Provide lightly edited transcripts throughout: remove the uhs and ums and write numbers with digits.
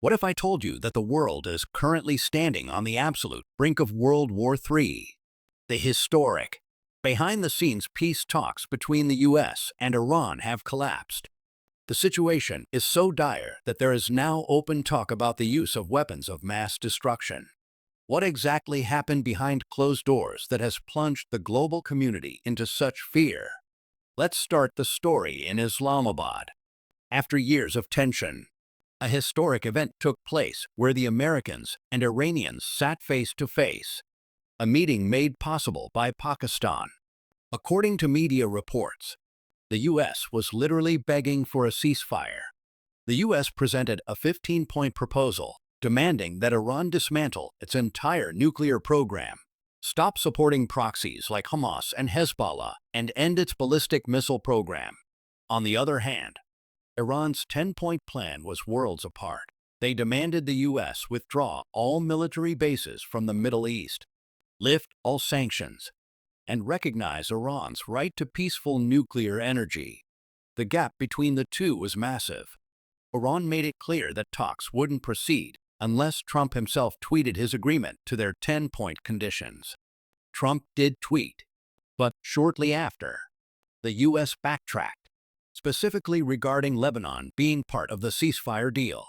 What if I told you that the world is currently standing on the absolute brink of World War III? The historic, behind-the-scenes peace talks between the US and Iran have collapsed. The situation is so dire that there is now open talk about the use of weapons of mass destruction. What exactly happened behind closed doors that has plunged the global community into such fear? Let's start the story in Islamabad. After years of tension, a historic event took place where the Americans and Iranians sat face to face, a meeting made possible by Pakistan. According to media reports, the U.S. was literally begging for a ceasefire. The U.S. presented a 15-point proposal demanding that Iran dismantle its entire nuclear program, stop supporting proxies like Hamas and Hezbollah, and end its ballistic missile program. On the other hand, Iran's 10-point plan was worlds apart. They demanded the U.S. withdraw all military bases from the Middle East, lift all sanctions, and recognize Iran's right to peaceful nuclear energy. The gap between the two was massive. Iran made it clear that talks wouldn't proceed unless Trump himself tweeted his agreement to their 10-point conditions. Trump did tweet, but shortly after, the U.S. backtracked, specifically regarding Lebanon being part of the ceasefire deal.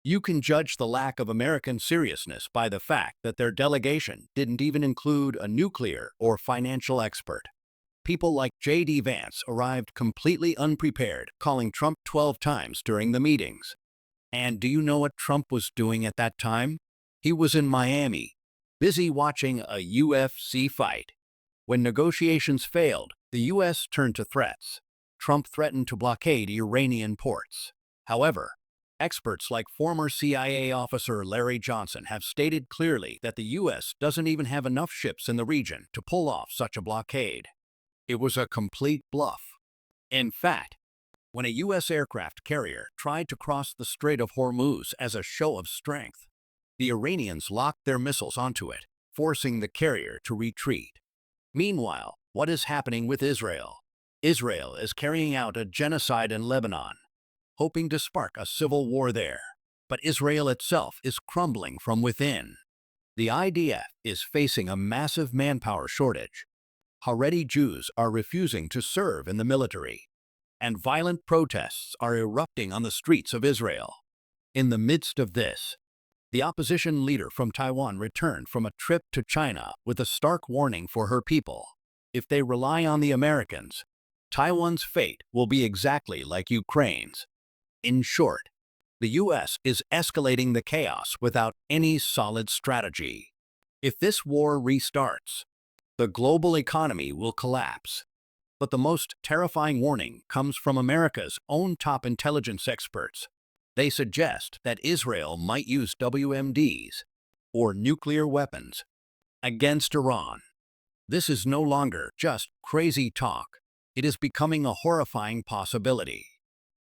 You can judge the lack of American seriousness by the fact that their delegation didn't even include a nuclear or financial expert. People like J.D. Vance arrived completely unprepared, calling Trump 12 times during the meetings. And do you know what Trump was doing at that time? He was in Miami, busy watching a UFC fight. When negotiations failed, the U.S. turned to threats. Trump threatened to blockade Iranian ports. However, experts like former CIA officer Larry Johnson have stated clearly that the U.S. doesn't even have enough ships in the region to pull off such a blockade. It was a complete bluff. In fact, when a U.S. aircraft carrier tried to cross the Strait of Hormuz as a show of strength, the Iranians locked their missiles onto it, forcing the carrier to retreat. Meanwhile, what is happening with Israel? Israel is carrying out a genocide in Lebanon, hoping to spark a civil war there. But Israel itself is crumbling from within. The IDF is facing a massive manpower shortage. Haredi Jews are refusing to serve in the military, and violent protests are erupting on the streets of Israel. In the midst of this, the opposition leader from Taiwan returned from a trip to China with a stark warning for her people. If they rely on the Americans, Taiwan's fate will be exactly like Ukraine's. In short, the U.S. is escalating the chaos without any solid strategy. If this war restarts, the global economy will collapse. But the most terrifying warning comes from America's own top intelligence experts. They suggest that Israel might use WMDs, or nuclear weapons, against Iran. This is no longer just crazy talk. It is becoming a horrifying possibility.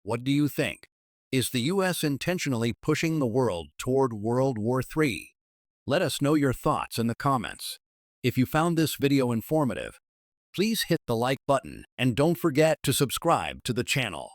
What do you think? Is the U.S. intentionally pushing the world toward World War III? Let us know your thoughts in the comments. If you found this video informative, please hit the like button and don't forget to subscribe to the channel.